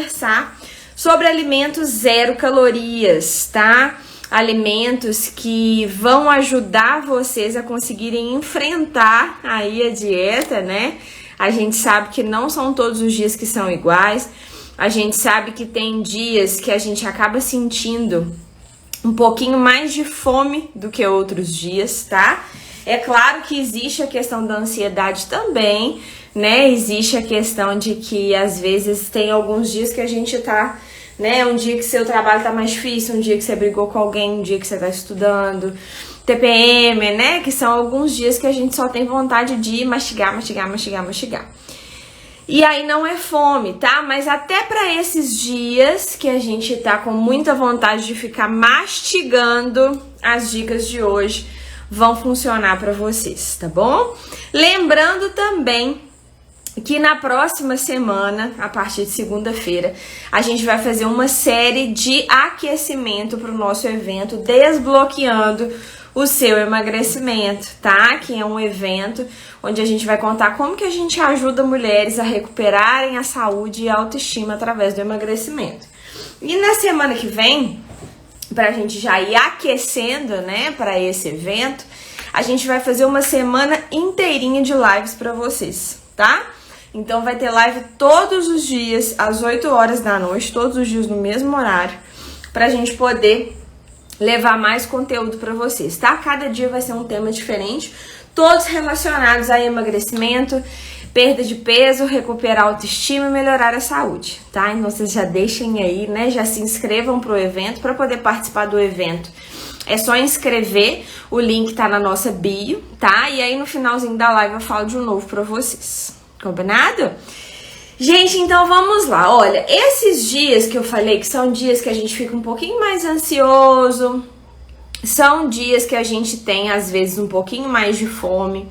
conversar sobre alimentos zero calorias, tá? Alimentos que vão ajudar vocês a conseguirem enfrentar aí a dieta, né? A gente sabe que não são todos os dias que são iguais. A gente sabe que tem dias que a gente acaba sentindo um pouquinho mais de fome do que outros dias, tá? É claro que existe a questão da ansiedade também, né? Existe a questão de que às vezes tem alguns dias que a gente tá, né? Um dia que seu trabalho tá mais difícil, um dia que você brigou com alguém, um dia que você tá estudando, TPM, né? Que são alguns dias que a gente só tem vontade de mastigar. E aí não é fome, tá? Mas até para esses dias que a gente tá com muita vontade de ficar mastigando, as dicas de hoje vão funcionar para vocês, tá bom? Lembrando também que na próxima semana, a partir de segunda-feira, a gente vai fazer uma série de aquecimento para o nosso evento Desbloqueando o Seu Emagrecimento, tá? Que é um evento onde a gente vai contar como que a gente ajuda mulheres a recuperarem a saúde e a autoestima através do emagrecimento. E na semana que vem, pra gente já ir aquecendo, né, para esse evento, a gente vai fazer uma semana inteirinha de lives para vocês, tá? Então vai ter live todos os dias, às 8 horas da noite, todos os dias no mesmo horário, pra gente poder levar mais conteúdo para vocês, tá? Cada dia vai ser um tema diferente, todos relacionados a emagrecimento, perda de peso, recuperar a autoestima e melhorar a saúde, tá? Então vocês já deixem aí, né? Já se inscrevam pro evento. Para poder participar do evento é só inscrever, o link tá na nossa bio, tá? E aí no finalzinho da live eu falo de novo pra vocês, combinado? Gente, então vamos lá. Olha, esses dias que eu falei que são dias que a gente fica um pouquinho mais ansioso, são dias que a gente tem às vezes um pouquinho mais de fome.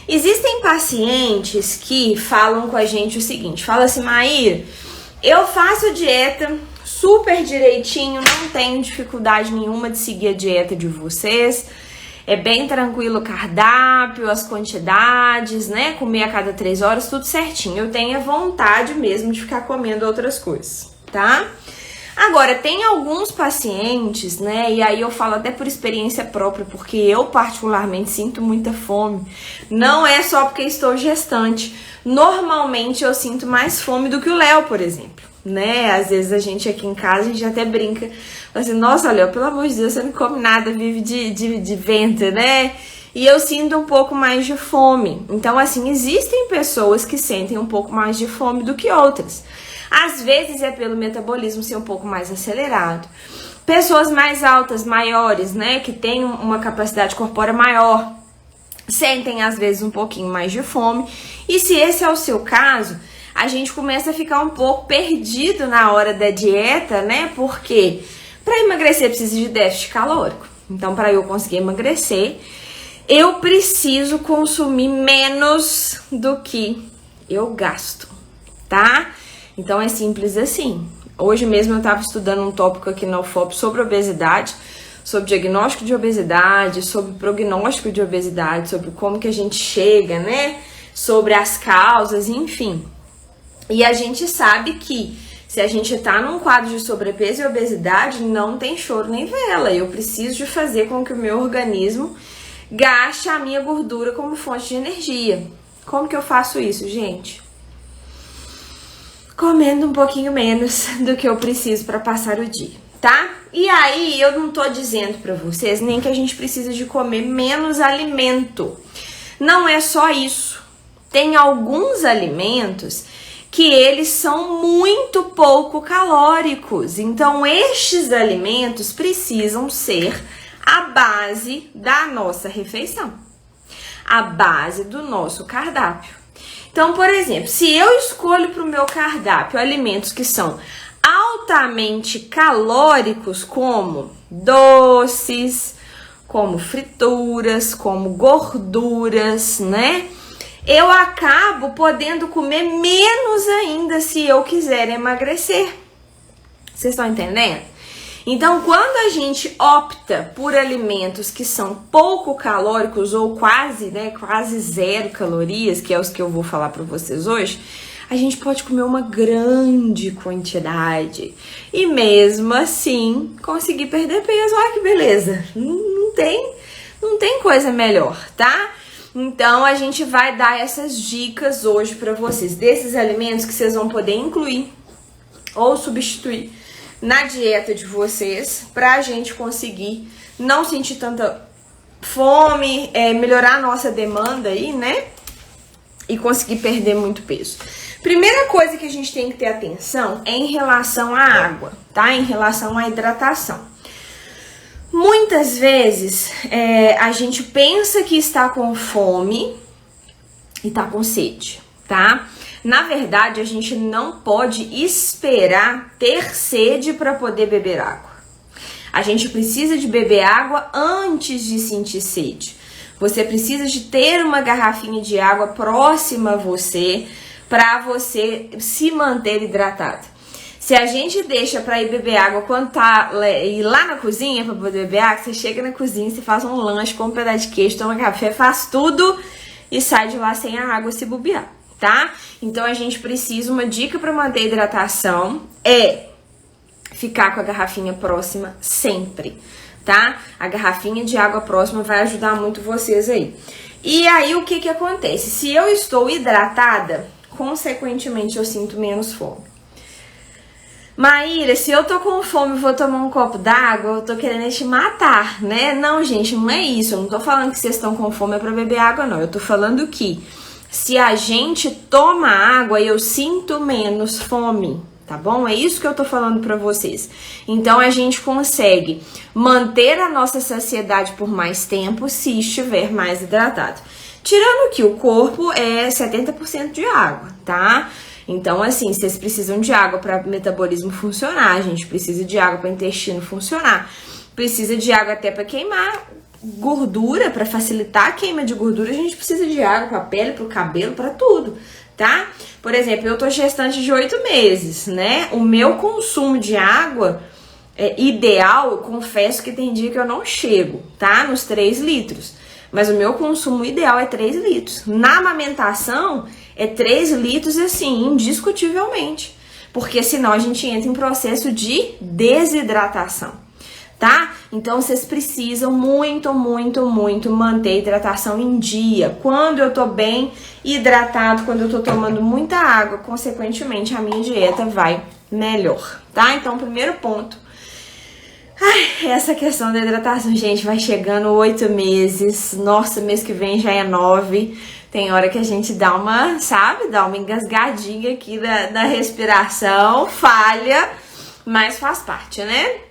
Existem pacientes que falam com a gente o seguinte, fala assim: Maíra, eu faço dieta super direitinho, não tenho dificuldade nenhuma de seguir a dieta de vocês, é bem tranquilo o cardápio, as quantidades, né, comer a cada 3 horas, tudo certinho, eu tenho a vontade mesmo de ficar comendo outras coisas, tá? Agora, tem alguns pacientes, né, e aí eu falo até por experiência própria, porque eu particularmente sinto muita fome. Não é só porque estou gestante. Normalmente eu sinto mais fome do que o Léo, por exemplo, né? Às vezes a gente aqui em casa, a gente até brinca, assim, nossa, Léo, pelo amor de Deus, você não come nada, vive de vento, né? E eu sinto um pouco mais de fome. Então, assim, existem pessoas que sentem um pouco mais de fome do que outras. Às vezes é pelo metabolismo ser um pouco mais acelerado. Pessoas mais altas, maiores, né, que têm uma capacidade corpórea maior, sentem às vezes um pouquinho mais de fome. E se esse é o seu caso, a gente começa a ficar um pouco perdido na hora da dieta, né? Porque para emagrecer precisa de déficit calórico. Então, para eu conseguir emagrecer, eu preciso consumir menos do que eu gasto, tá? Então é simples assim. Hoje mesmo eu estava estudando um tópico aqui na UFOP sobre obesidade, sobre diagnóstico de obesidade, sobre prognóstico de obesidade, sobre como que a gente chega, né? Sobre as causas, enfim. E a gente sabe que se a gente tá num quadro de sobrepeso e obesidade, não tem choro nem vela. Eu preciso de fazer com que o meu organismo gaste a minha gordura como fonte de energia. Como que eu faço isso, gente? Comendo um pouquinho menos do que eu preciso para passar o dia, tá? E aí, eu não tô dizendo para vocês nem que a gente precisa de comer menos alimento. Não é só isso. Tem alguns alimentos que eles são muito pouco calóricos. Então, estes alimentos precisam ser a base da nossa refeição, a base do nosso cardápio. Então, por exemplo, se eu escolho para o meu cardápio alimentos que são altamente calóricos, como doces, como frituras, como gorduras, né? Eu acabo podendo comer menos ainda se eu quiser emagrecer. Vocês estão entendendo? Então, quando a gente opta por alimentos que são pouco calóricos ou quase, né, quase zero calorias, que é os que eu vou falar para vocês hoje, a gente pode comer uma grande quantidade e mesmo assim conseguir perder peso. Olha que beleza! Não tem coisa melhor, tá? Então a gente vai dar essas dicas hoje pra vocês, desses alimentos que vocês vão poder incluir ou substituir na dieta de vocês, pra gente conseguir não sentir tanta fome, melhorar a nossa demanda aí, né? E conseguir perder muito peso. Primeira coisa que a gente tem que ter atenção é em relação à água, tá? Em relação à hidratação. Muitas vezes a gente pensa que está com fome e tá com sede, tá? Na verdade, a gente não pode esperar ter sede para poder beber água. A gente precisa de beber água antes de sentir sede. Você precisa de ter uma garrafinha de água próxima a você para você se manter hidratado. Se a gente deixa para ir beber água quando ir lá na cozinha para poder beber água, você chega na cozinha, você faz um lanche, come um pedaço de queijo, toma café, faz tudo e sai de lá sem a água se bobear, tá? Então a gente precisa, uma dica para manter a hidratação é ficar com a garrafinha próxima sempre, tá? A garrafinha de água próxima vai ajudar muito vocês aí. E aí o que acontece? Se eu estou hidratada, consequentemente eu sinto menos fome. Maíra, se eu tô com fome e vou tomar um copo d'água, eu tô querendo te matar, né? Não, gente, não é isso. Eu não tô falando que vocês estão com fome é pra beber água, não. Eu tô falando que se a gente toma água, eu sinto menos fome, tá bom? É isso que eu tô falando pra vocês. Então, a gente consegue manter a nossa saciedade por mais tempo se estiver mais hidratado. Tirando que o corpo é 70% de água, tá? Então, assim, vocês precisam de água para o metabolismo funcionar, a gente precisa de água para o intestino funcionar, precisa de água até para queimar gordura, para facilitar a queima de gordura, a gente precisa de água para a pele, para o cabelo, para tudo, tá? Por exemplo, eu tô gestante de 8 meses, né? O meu consumo de água ideal, eu confesso que tem dia que eu não chego, tá? Nos 3 litros. Mas o meu consumo ideal é 3 litros. Na amamentação, é 3 litros, assim, indiscutivelmente. Porque senão a gente entra em processo de desidratação, tá? Então, vocês precisam muito manter a hidratação em dia. Quando eu tô bem hidratado, quando eu tô tomando muita água, consequentemente, a minha dieta vai melhor, tá? Então, primeiro ponto. Essa questão da hidratação, gente, vai chegando 8 meses. Nossa, mês que vem já é 9. Tem hora que a gente dá uma, sabe, dá uma engasgadinha aqui da respiração, falha, mas faz parte, né?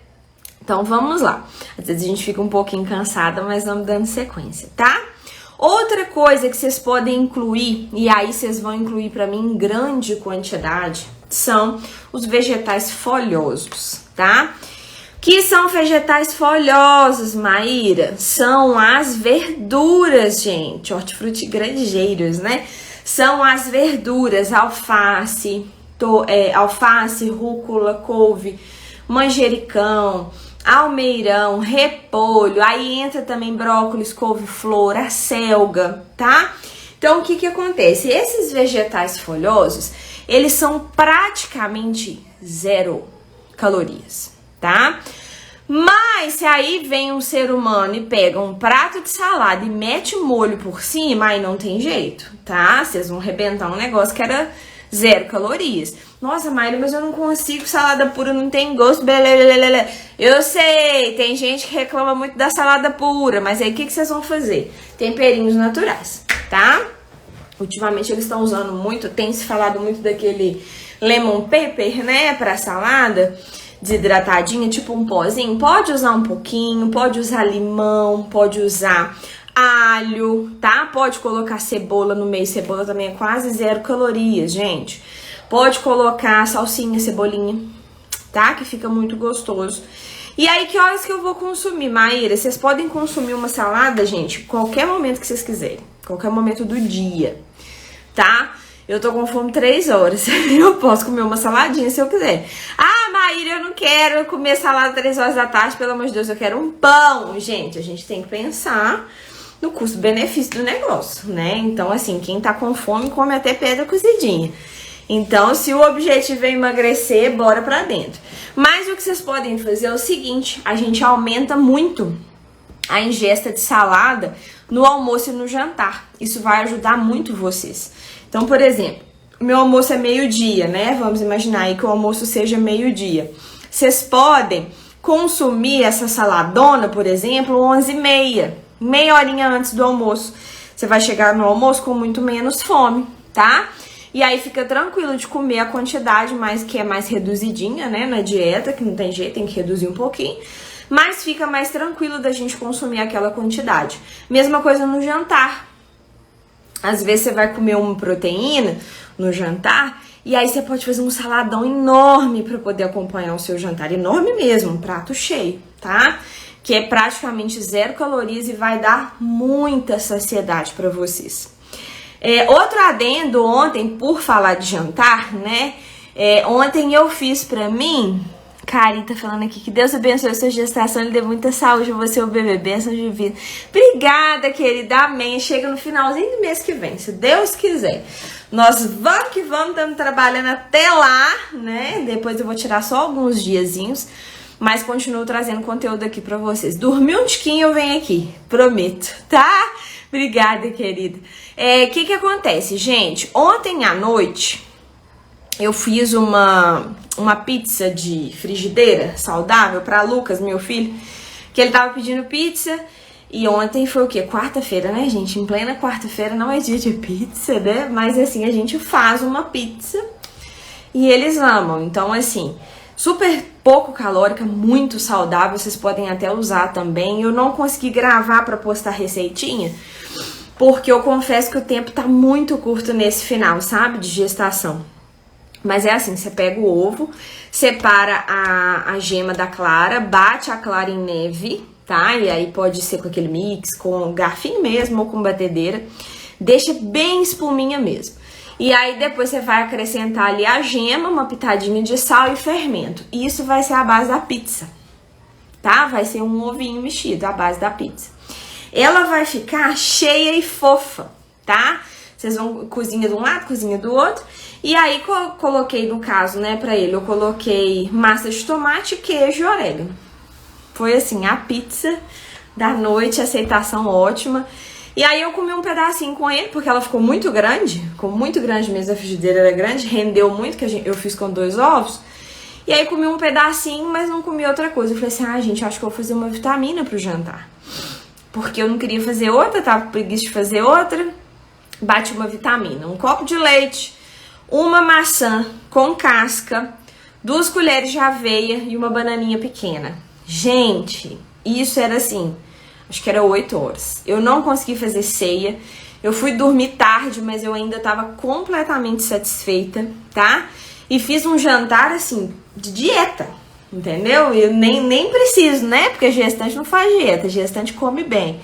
Então vamos lá. Às vezes a gente fica um pouquinho cansada, mas vamos dando sequência, tá? Outra coisa que vocês podem incluir, e aí vocês vão incluir pra mim em grande quantidade, são os vegetais folhosos, tá? Que são vegetais folhosos, Maíra? São as verduras, gente. Hortifruti grangeiros, né? São as verduras, alface, rúcula, couve, manjericão, almeirão, repolho. Aí entra também brócolis, couve-flor, acelga, tá? Então, o que acontece? Esses vegetais folhosos, eles são praticamente 0 calorias, tá? Mas se aí vem um ser humano e pega um prato de salada e mete molho por cima, aí não tem jeito, tá? Vocês vão arrebentar um negócio que era 0 calorias. Nossa, Maíra, mas eu não consigo, salada pura não tem gosto, beleza. Eu sei, tem gente que reclama muito da salada pura, mas aí o que vocês vão fazer? Temperinhos naturais, tá? Ultimamente eles estão usando muito, tem se falado muito daquele lemon pepper, né, pra salada desidratadinha, tipo um pozinho. Pode usar um pouquinho, pode usar limão, pode usar alho, tá? Pode colocar cebola no meio, cebola também é quase 0 calorias, gente. Pode colocar salsinha, cebolinha, tá? Que fica muito gostoso. E aí, que horas que eu vou consumir, Maíra? Vocês podem consumir uma salada, gente, qualquer momento que vocês quiserem. Qualquer momento do dia, tá? Eu tô com fome 3 horas. Eu posso comer uma saladinha se eu quiser. Ah, Maíra, eu não quero comer salada 3 horas da tarde, pelo amor de Deus, eu quero um pão. Gente, a gente tem que pensar no custo-benefício do negócio, né? Então, assim, quem tá com fome come até pedra cozidinha. Então, se o objetivo é emagrecer, bora pra dentro. Mas o que vocês podem fazer é o seguinte, a gente aumenta muito a ingesta de salada no almoço e no jantar. Isso vai ajudar muito vocês. Então, por exemplo, meu almoço é meio-dia, né? Vamos imaginar aí que o almoço seja meio-dia. Vocês podem consumir essa saladona, por exemplo, 11h30, meia horinha antes do almoço. Você vai chegar no almoço com muito menos fome, tá? E aí fica tranquilo de comer a quantidade, mas que é mais reduzidinha, né, na dieta, que não tem jeito, tem que reduzir um pouquinho. Mas fica mais tranquilo da gente consumir aquela quantidade. Mesma coisa no jantar. Às vezes você vai comer uma proteína no jantar e aí você pode fazer um saladão enorme para poder acompanhar o seu jantar. Enorme mesmo, um prato cheio, tá? Que é praticamente 0 calorias e vai dar muita saciedade para vocês. Outro adendo ontem, por falar de jantar, né? Ontem eu fiz pra mim, Karen tá falando aqui, que Deus abençoe a sua gestação, Ele dê muita saúde a você, o bebê, bênção de vida. Obrigada, querida, amém. Chega no finalzinho do mês que vem, se Deus quiser. Nós vamos que vamos, estamos trabalhando até lá, né? Depois eu vou tirar só alguns diazinhos, mas continuo trazendo conteúdo aqui pra vocês. Dormi um tiquinho, eu venho aqui, prometo, tá? Obrigada, querida. Que acontece, gente? Ontem à noite eu fiz uma pizza de frigideira saudável para Lucas, meu filho, que ele tava pedindo pizza. E ontem foi o quê? Quarta-feira, né, gente? Em plena quarta-feira não é dia de pizza, né? Mas assim, a gente faz uma pizza e eles amam. Então, assim, super pouco calórica, muito saudável. Vocês podem até usar também. Eu não consegui gravar para postar receitinha, porque eu confesso que o tempo tá muito curto nesse final, sabe? De gestação. Mas é assim, você pega o ovo, separa a gema da clara, bate a clara em neve, tá? E aí pode ser com aquele mix, com garfinho mesmo ou com batedeira. Deixa bem espuminha mesmo. E aí depois você vai acrescentar ali a gema, uma pitadinha de sal e fermento. E isso vai ser a base da pizza, tá? Vai ser um ovinho mexido, a base da pizza. Ela vai ficar cheia e fofa, tá? Vocês vão cozinha de um lado, cozinha do outro. E aí coloquei, no caso, né, pra ele, eu coloquei massa de tomate, queijo e orégano. Foi assim, a pizza da noite, aceitação ótima. E aí eu comi um pedacinho com ele, porque ela ficou muito grande mesmo, a frigideira era grande, rendeu muito, que eu fiz com 2 ovos. E aí comi um pedacinho, mas não comi outra coisa. Eu falei assim, gente, acho que eu vou fazer uma vitamina pro jantar. Porque eu não queria fazer outra, tava com preguiça de fazer outra. Bate uma vitamina, um copo de leite, uma maçã com casca, 2 colheres de aveia e uma bananinha pequena. Gente, isso era assim, acho que era 8 horas. Eu não consegui fazer ceia, eu fui dormir tarde, mas eu ainda tava completamente satisfeita, tá? E fiz um jantar, assim, de dieta, entendeu? Eu nem preciso, né? Porque gestante não faz dieta, gestante come bem,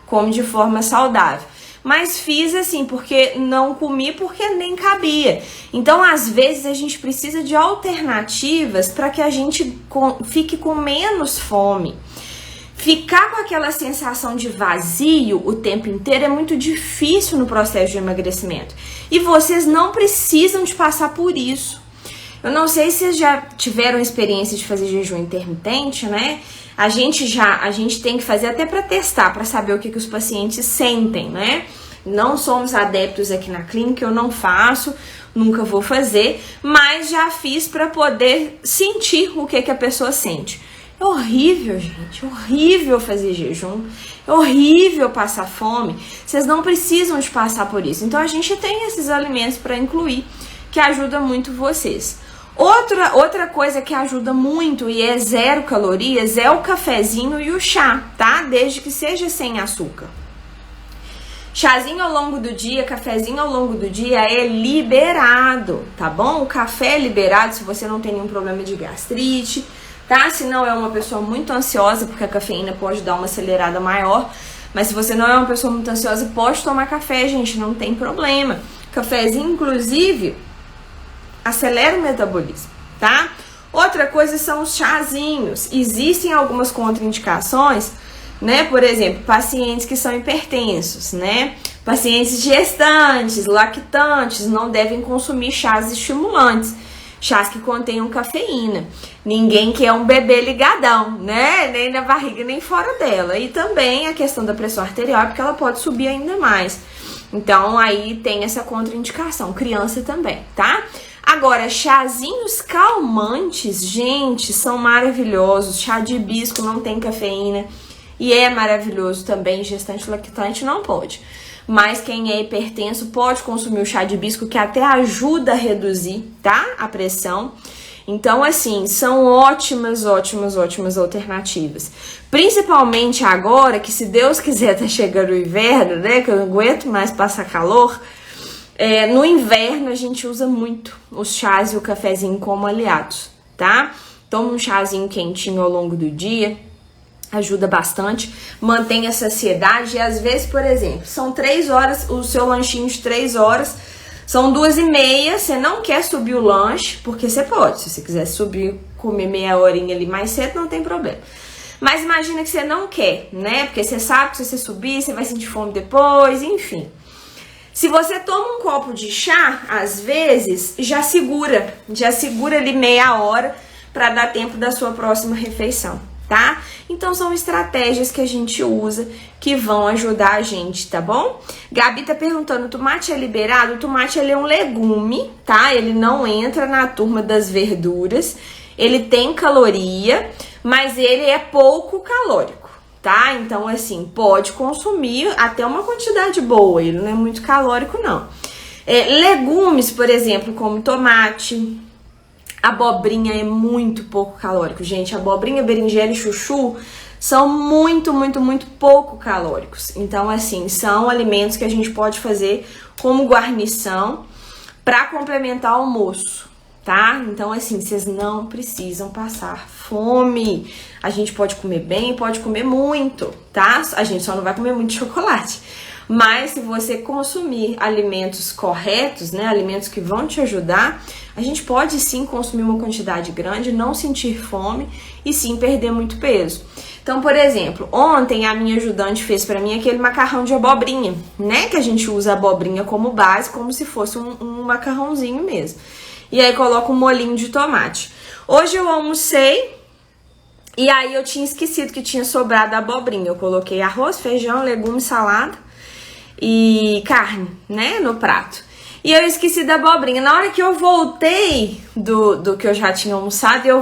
come de forma saudável. Mas fiz assim, porque não comi, porque nem cabia. Então, às vezes, a gente precisa de alternativas para que a gente fique com menos fome. Ficar com aquela sensação de vazio o tempo inteiro é muito difícil no processo de emagrecimento. E vocês não precisam de passar por isso. Eu não sei se vocês já tiveram experiência de fazer jejum intermitente, né? A gente tem que fazer até para testar, para saber o que os pacientes sentem, né? Não somos adeptos aqui na clínica, eu não faço, nunca vou fazer, mas já fiz para poder sentir o que a pessoa sente. É horrível, gente, é horrível fazer jejum, é horrível passar fome. Vocês não precisam de passar por isso. Então a gente tem esses alimentos para incluir, que ajuda muito vocês. Outra coisa que ajuda muito e é 0 calorias é o cafezinho e o chá, tá? Desde que seja sem açúcar. Chazinho ao longo do dia, cafezinho ao longo do dia é liberado, tá bom? O café é liberado se você não tem nenhum problema de gastrite, tá? Se não é uma pessoa muito ansiosa, porque a cafeína pode dar uma acelerada maior. Mas se você não é uma pessoa muito ansiosa, pode tomar café, gente, não tem problema. Cafezinho, inclusive, acelera o metabolismo, tá? Outra coisa são os chazinhos. Existem algumas contraindicações, né? Por exemplo, pacientes que são hipertensos, né? Pacientes gestantes, lactantes não devem consumir chás estimulantes, chás que contenham cafeína. Ninguém quer um bebê ligadão, né? Nem na barriga, nem fora dela. E também a questão da pressão arterial, porque ela pode subir ainda mais. Então, aí tem essa contraindicação. Criança também, tá? Agora, chazinhos calmantes, gente, são maravilhosos. Chá de hibisco não tem cafeína e é maravilhoso também. Gestante lactante não pode. Mas quem é hipertenso pode consumir o chá de hibisco, que até ajuda a reduzir, tá? A pressão. Então, assim, são ótimas alternativas. Principalmente agora, que se Deus quiser tá chegando o inverno, né? Que eu não aguento mais passar calor. No inverno a gente usa muito os chás e o cafezinho como aliados, tá? Toma um chazinho quentinho ao longo do dia, ajuda bastante, mantém a saciedade. E às vezes, por exemplo, são 3 horas, o seu lanchinho de 3 horas, são 2h30, você não quer subir o lanche, porque você pode, se você quiser subir, comer meia horinha ali mais cedo, não tem problema. Mas imagina que você não quer, né? Porque você sabe que se você subir, você vai sentir fome depois, enfim. Se você toma um copo de chá, às vezes, já segura ali meia hora para dar tempo da sua próxima refeição, tá? Então são estratégias que a gente usa que vão ajudar a gente, tá bom? Gabi tá perguntando, o tomate é liberado? O tomate, ele é um legume, tá? Ele não entra na turma das verduras, ele tem caloria, mas ele é pouco calórico. Tá? Então, assim, pode consumir até uma quantidade boa, ele não é muito calórico, não. Legumes, por exemplo, como tomate, abobrinha é muito pouco calórico, gente. Abobrinha, berinjela e chuchu são muito pouco calóricos. Então, assim, são alimentos que a gente pode fazer como guarnição para complementar o almoço, tá? Então, assim, vocês não precisam passar fome. A gente pode comer bem, pode comer muito, tá? A gente só não vai comer muito chocolate. Mas se você consumir alimentos corretos, né, alimentos que vão te ajudar, a gente pode sim consumir uma quantidade grande, não sentir fome e sim perder muito peso. Então, por exemplo, ontem a minha ajudante fez pra mim aquele macarrão de abobrinha, né? Que a gente usa a abobrinha como base, como se fosse um macarrãozinho mesmo. E aí coloca um molhinho de tomate. Hoje eu almocei e aí eu tinha esquecido que tinha sobrado a abobrinha. Eu coloquei arroz, feijão, legume, salada e carne, né, no prato. E eu esqueci da abobrinha. Na hora que eu voltei do que eu já tinha almoçado, eu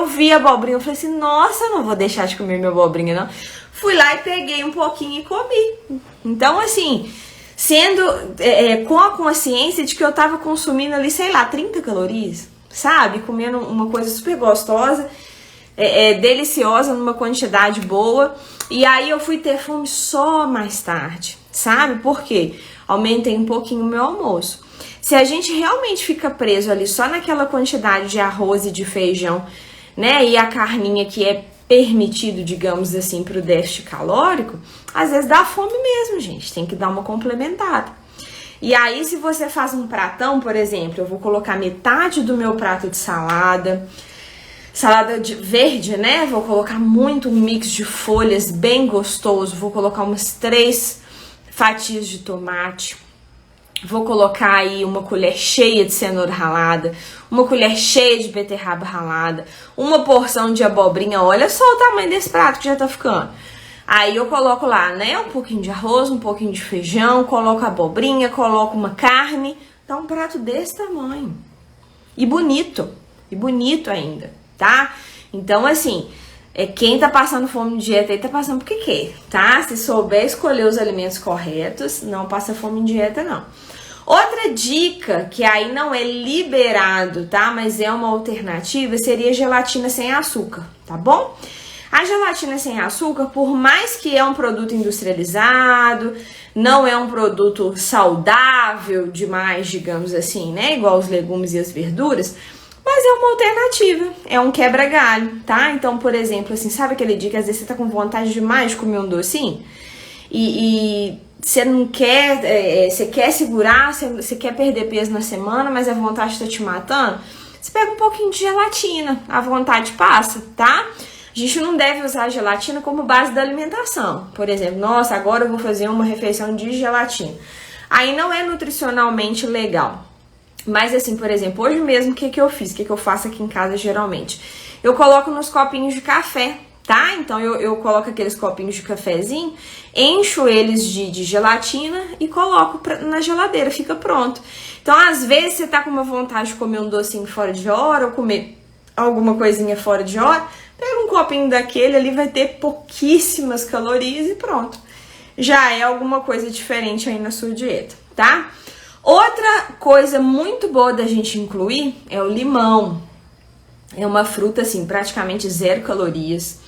vi a abobrinha. Eu falei assim, nossa, eu não vou deixar de comer minha abobrinha, não. Fui lá e peguei um pouquinho e comi. Então, assim, sendo com a consciência de que eu tava consumindo ali, sei lá, 30 calorias, sabe? Comendo uma coisa super gostosa, deliciosa, numa quantidade boa. E aí eu fui ter fome só mais tarde, sabe? Por quê? Aumentei um pouquinho o meu almoço. Se a gente realmente fica preso ali só naquela quantidade de arroz e de feijão, né? E a carninha que é permitido, digamos assim, pro déficit calórico, às vezes dá fome mesmo, gente. Tem que dar uma complementada. E aí, se você faz um pratão, por exemplo, eu vou colocar metade do meu prato de salada verde, né? Vou colocar muito um mix de folhas bem gostoso. Vou colocar umas 3 fatias de tomate. Vou colocar aí uma colher cheia de cenoura ralada, uma colher cheia de beterraba ralada, uma porção de abobrinha. Olha só o tamanho desse prato que já tá ficando. Aí eu coloco lá, né, um pouquinho de arroz, um pouquinho de feijão, coloco abobrinha, coloco uma carne. Dá um prato desse tamanho. E bonito ainda, tá? Então, assim, quem tá passando fome de dieta aí tá passando porque quer, tá? Se souber escolher os alimentos corretos, não passa fome em dieta, não. Outra dica, que aí não é liberado, tá? Mas é uma alternativa, seria gelatina sem açúcar, tá bom? A gelatina sem açúcar, por mais que é um produto industrializado, não é um produto saudável demais, digamos assim, né? Igual os legumes e as verduras, mas é uma alternativa, é um quebra-galho, tá? Então, por exemplo, assim, sabe aquele dia que às vezes você tá com vontade demais de comer um docinho? E você não quer, você quer segurar, você quer perder peso na semana, mas a vontade tá te matando? Você pega um pouquinho de gelatina, a vontade passa, tá? A gente não deve usar a gelatina como base da alimentação. Por exemplo, nossa, agora eu vou fazer uma refeição de gelatina. Aí não é nutricionalmente legal. Mas assim, por exemplo, hoje mesmo, o que eu fiz? O que eu faço aqui em casa geralmente? Eu coloco nos copinhos de café, tá? Então eu coloco aqueles copinhos de cafezinho, encho eles de gelatina e coloco na geladeira, fica pronto. Então, às vezes, você tá com uma vontade de comer um docinho fora de hora ou comer alguma coisinha fora de hora, pega um copinho daquele ali, vai ter pouquíssimas calorias e pronto. Já é alguma coisa diferente aí na sua dieta, tá? Outra coisa muito boa da gente incluir é o limão. É uma fruta, assim, praticamente 0 calorias,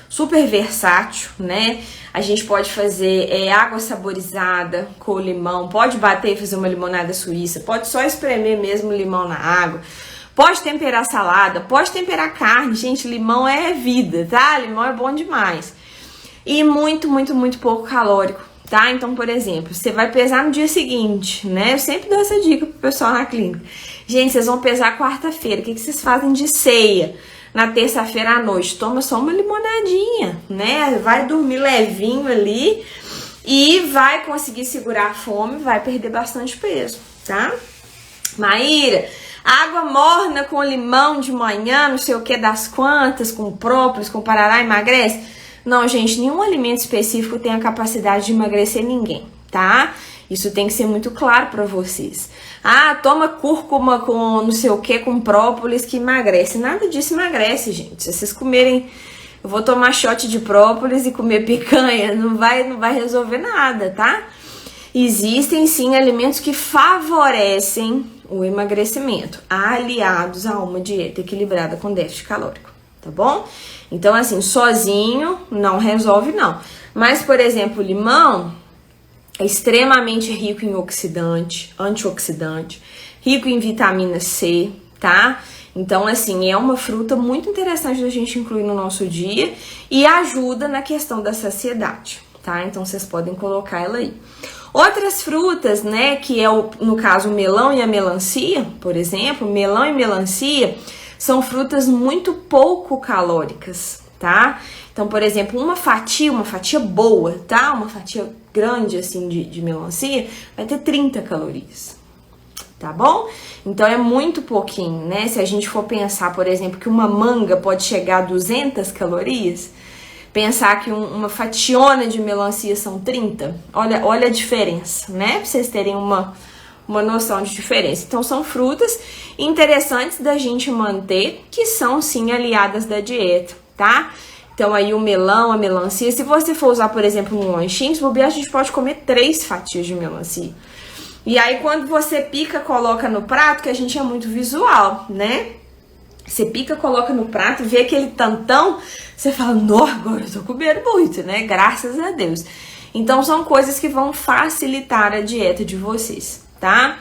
super versátil, né? A gente pode fazer água saborizada com limão, pode bater e fazer uma limonada suíça, pode só espremer mesmo o limão na água, pode temperar salada, pode temperar carne. Gente, limão é vida, tá? Limão é bom demais. E muito, muito, muito pouco calórico, tá? Então, por exemplo, você vai pesar no dia seguinte, né? Eu sempre dou essa dica pro pessoal na clínica. Gente, vocês vão pesar quarta-feira, o que vocês fazem de ceia? Na terça-feira à noite, toma só uma limonadinha, né? Vai dormir levinho ali e vai conseguir segurar a fome, vai perder bastante peso, tá? Maíra, água morna com limão de manhã, não sei o que das quantas, com própolis, com parará, emagrece? Não, gente, nenhum alimento específico tem a capacidade de emagrecer ninguém, tá? Isso tem que ser muito claro pra vocês. Ah, toma cúrcuma com não sei o que, com própolis que emagrece. Nada disso emagrece, gente. Se vocês comerem, eu vou tomar shot de própolis e comer picanha, não vai resolver nada, tá? Existem sim alimentos que favorecem o emagrecimento, aliados a uma dieta equilibrada com déficit calórico, tá bom? Então, assim, sozinho não resolve, não. Mas, por exemplo, o limão é extremamente rico em oxidante, antioxidante, rico em vitamina C, tá? Então, assim, é uma fruta muito interessante da gente incluir no nosso dia e ajuda na questão da saciedade, tá? Então, vocês podem colocar ela aí. Outras frutas, né, que é, no caso, o melão e a melancia, por exemplo, melão e melancia são frutas muito pouco calóricas, tá? Então, por exemplo, uma fatia boa, tá? Uma fatia grande, assim, de melancia, vai ter 30 calorias, tá bom? Então, é muito pouquinho, né? Se a gente for pensar, por exemplo, que uma manga pode chegar a 200 calorias, pensar que uma fationa de melancia são 30, olha a diferença, né? Pra vocês terem uma noção de diferença. Então, são frutas interessantes da gente manter, que são, sim, aliadas da dieta, tá? Então, aí o melão, a melancia, se você for usar, por exemplo, um lanchinho, se bobear, a gente pode comer 3 fatias de melancia. E aí, quando você pica, coloca no prato, que a gente é muito visual, né? Você pica, coloca no prato, vê aquele tantão, você fala, nó, agora eu tô comendo muito, né? Graças a Deus. Então, são coisas que vão facilitar a dieta de vocês, tá?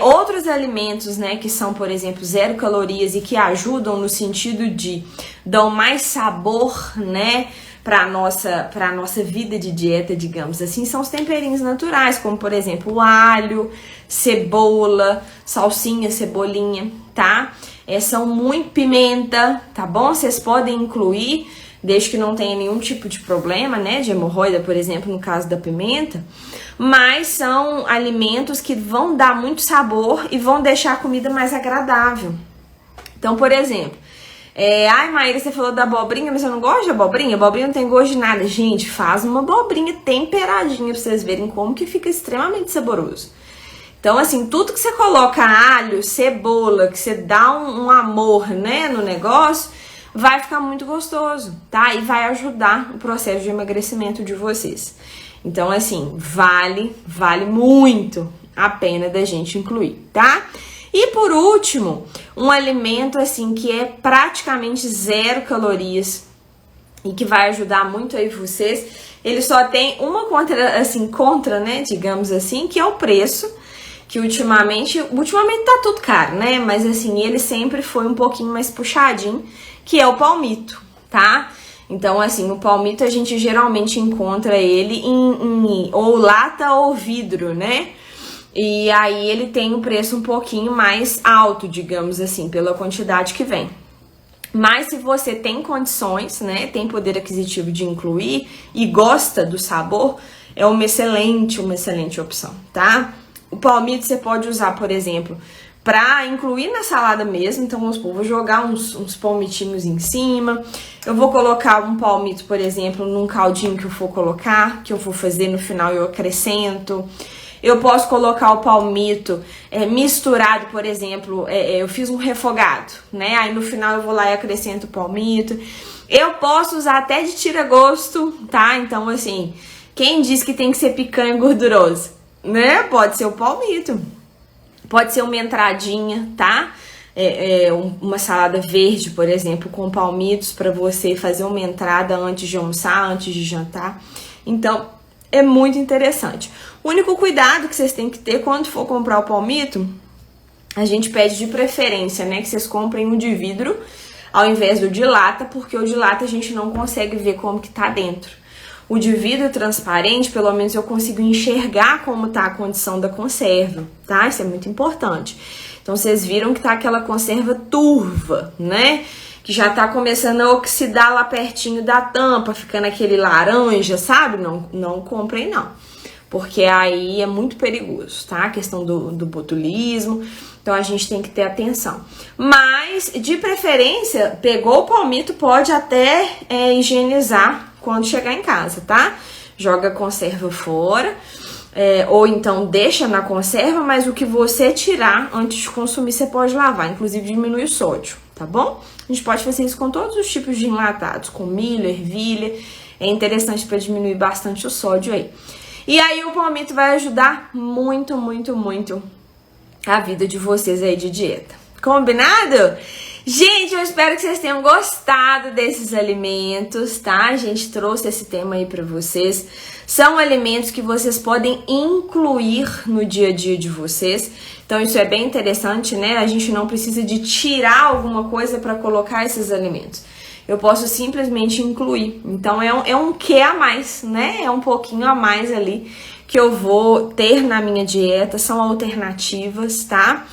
Outros alimentos, né, que são, por exemplo, 0 calorias e que ajudam no sentido de dão mais sabor, né, pra nossa vida de dieta, digamos assim, são os temperinhos naturais, como, por exemplo, o alho, cebola, salsinha, cebolinha, tá? São muito pimenta, tá bom? Vocês podem incluir, desde que não tenha nenhum tipo de problema, né, de hemorroida, por exemplo, no caso da pimenta, mas são alimentos que vão dar muito sabor e vão deixar a comida mais agradável. Então, por exemplo, ai, Maíra, você falou da abobrinha, mas eu não gosto de abobrinha, abobrinha não tem gosto de nada. Gente, faz uma abobrinha temperadinha pra vocês verem como que fica extremamente saboroso. Então, assim, tudo que você coloca alho, cebola, que você dá um amor, né, no negócio, vai ficar muito gostoso, tá? E vai ajudar o processo de emagrecimento de vocês. Então, assim, vale muito a pena da gente incluir, tá? E por último, um alimento, assim, que é praticamente 0 calorias e que vai ajudar muito aí vocês. Ele só tem uma contra, né, digamos assim, que é o preço, que ultimamente tá tudo caro, né? Mas, assim, ele sempre foi um pouquinho mais puxadinho, que é o palmito, tá? Então, assim, o palmito a gente geralmente encontra ele em ou lata ou vidro, né? E aí ele tem um preço um pouquinho mais alto, digamos assim, pela quantidade que vem. Mas se você tem condições, né, tem poder aquisitivo de incluir e gosta do sabor, é uma excelente opção, tá? O palmito você pode usar, por exemplo, para incluir na salada mesmo. Então, vamos supor, vou jogar uns palmitinhos em cima. Eu vou colocar um palmito, por exemplo, num caldinho que eu for colocar, que eu vou fazer no final eu acrescento. Eu posso colocar o palmito misturado, por exemplo, eu fiz um refogado, né? Aí no final eu vou lá e acrescento o palmito. Eu posso usar até de tira-gosto, tá? Então, assim, quem diz que tem que ser picanha gordurosa, né? Pode ser o palmito. Pode ser uma entradinha, tá? Uma salada verde, por exemplo, com palmitos para você fazer uma entrada antes de almoçar, antes de jantar. Então, é muito interessante. O único cuidado que vocês têm que ter quando for comprar o palmito, a gente pede de preferência, né, que vocês comprem um de vidro ao invés do de lata, porque o de lata a gente não consegue ver como que tá dentro. O de vidro transparente, pelo menos eu consigo enxergar como tá a condição da conserva, tá? Isso é muito importante. Então, vocês viram que tá aquela conserva turva, né? Que já tá começando a oxidar lá pertinho da tampa, ficando aquele laranja, sabe? Não comprem, não. Porque aí é muito perigoso, tá? A questão do botulismo. Então, a gente tem que ter atenção. Mas, de preferência, pegou o palmito, pode até higienizar quando chegar em casa, tá? Joga a conserva fora, ou então deixa na conserva, mas o que você tirar antes de consumir, você pode lavar. Inclusive, diminui o sódio, tá bom? A gente pode fazer isso com todos os tipos de enlatados, com milho, ervilha. É interessante para diminuir bastante o sódio aí. E aí, o palmito vai ajudar muito, muito, muito a vida de vocês aí de dieta. Combinado? Gente, eu espero que vocês tenham gostado desses alimentos, tá? A gente trouxe esse tema aí pra vocês. São alimentos que vocês podem incluir no dia a dia de vocês. Então, isso é bem interessante, né? A gente não precisa de tirar alguma coisa para colocar esses alimentos. Eu posso simplesmente incluir. Então, é um quê a mais, né? É um pouquinho a mais ali que eu vou ter na minha dieta. São alternativas, tá?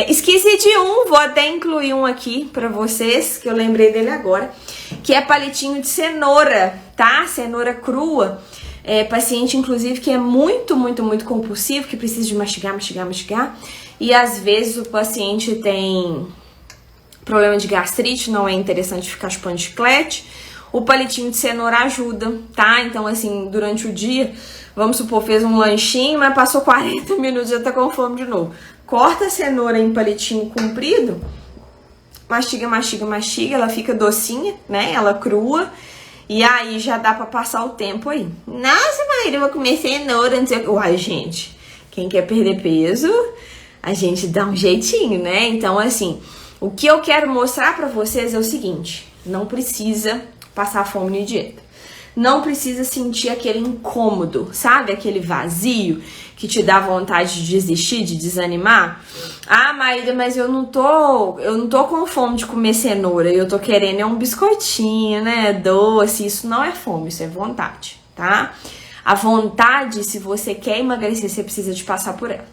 Esqueci de vou até incluir um aqui pra vocês, que eu lembrei dele agora, que é palitinho de cenoura, tá? Cenoura crua. Paciente, inclusive, que é muito, muito, muito compulsivo, que precisa de mastigar. E às vezes o paciente tem problema de gastrite, não é interessante ficar chupando chiclete. O palitinho de cenoura ajuda, tá? Então, assim, durante o dia, vamos supor, fez um lanchinho, mas passou 40 minutos e já tá com fome de novo. Corta a cenoura em palitinho comprido, mastiga, ela fica docinha, né? Ela crua, e aí já dá pra passar o tempo aí. Nossa, Maíra, eu vou comer cenoura, não sei o que. Uai, gente, quem quer perder peso, a gente dá um jeitinho, né? Então, assim, o que eu quero mostrar pra vocês é o seguinte: não precisa passar fome na dieta. Não precisa sentir aquele incômodo, sabe? Aquele vazio que te dá vontade de desistir, de desanimar. Ah, Maíra, mas eu não tô com fome de comer cenoura. Eu tô querendo um biscoitinho, né? Doce. Isso não é fome, isso é vontade, tá? A vontade, se você quer emagrecer, você precisa de passar por ela.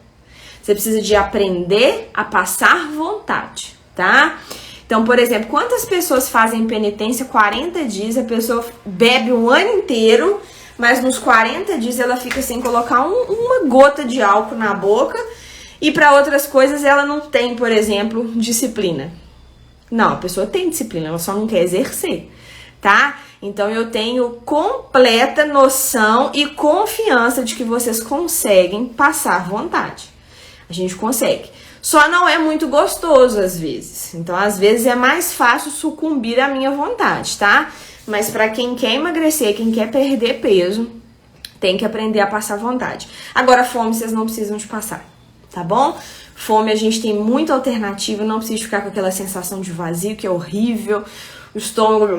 Você precisa de aprender a passar vontade, tá? Então, por exemplo, quantas pessoas fazem penitência 40 dias, a pessoa bebe um ano inteiro, mas nos 40 dias ela fica sem colocar uma gota de álcool na boca, e para outras coisas ela não tem, por exemplo, disciplina. Não, a pessoa tem disciplina, ela só não quer exercer, tá? Então eu tenho completa noção e confiança de que vocês conseguem passar vontade. A gente consegue. Só não é muito gostoso às vezes. Então, às vezes é mais fácil sucumbir à minha vontade, tá? Mas pra quem quer emagrecer, quem quer perder peso, tem que aprender a passar vontade. Agora, fome vocês não precisam de passar, tá bom? Fome a gente tem muita alternativa, não precisa ficar com aquela sensação de vazio, que é horrível. O estômago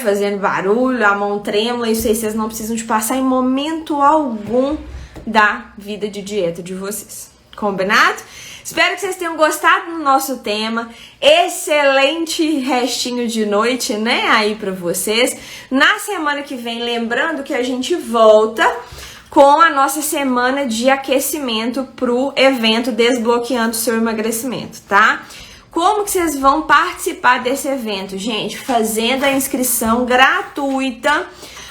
fazendo barulho, a mão trêmula, isso aí vocês não precisam de passar em momento algum da vida de dieta de vocês. Combinado? Espero que vocês tenham gostado do nosso tema. Excelente restinho de noite, né? Aí pra vocês. Na semana que vem, lembrando que a gente volta com a nossa semana de aquecimento pro evento Desbloqueando o Seu Emagrecimento, tá? Como que vocês vão participar desse evento, gente? Fazendo a inscrição gratuita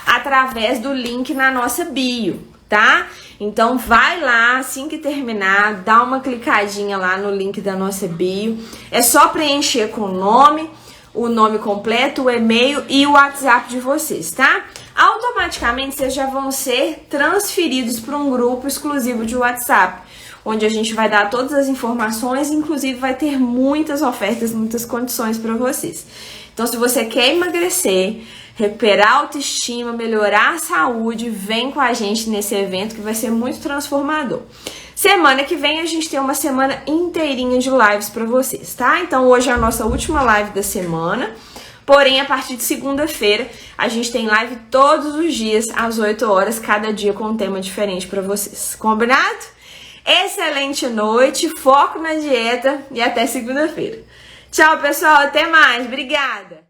através do link na nossa bio, tá? Então vai lá, assim que terminar, dá uma clicadinha lá no link da nossa bio. É só preencher com o nome completo, o e-mail e o WhatsApp de vocês, tá? Automaticamente vocês já vão ser transferidos para um grupo exclusivo de WhatsApp, onde a gente vai dar todas as informações, inclusive vai ter muitas ofertas, muitas condições para vocês. Então, se você quer emagrecer, recuperar a autoestima, melhorar a saúde, vem com a gente nesse evento que vai ser muito transformador. Semana que vem a gente tem uma semana inteirinha de lives para vocês, tá? Então, hoje é a nossa última live da semana. Porém, a partir de segunda-feira, a gente tem live todos os dias, às 8 horas, cada dia com um tema diferente para vocês. Combinado? Excelente noite, foco na dieta e até segunda-feira. Tchau, pessoal, até mais. Obrigada!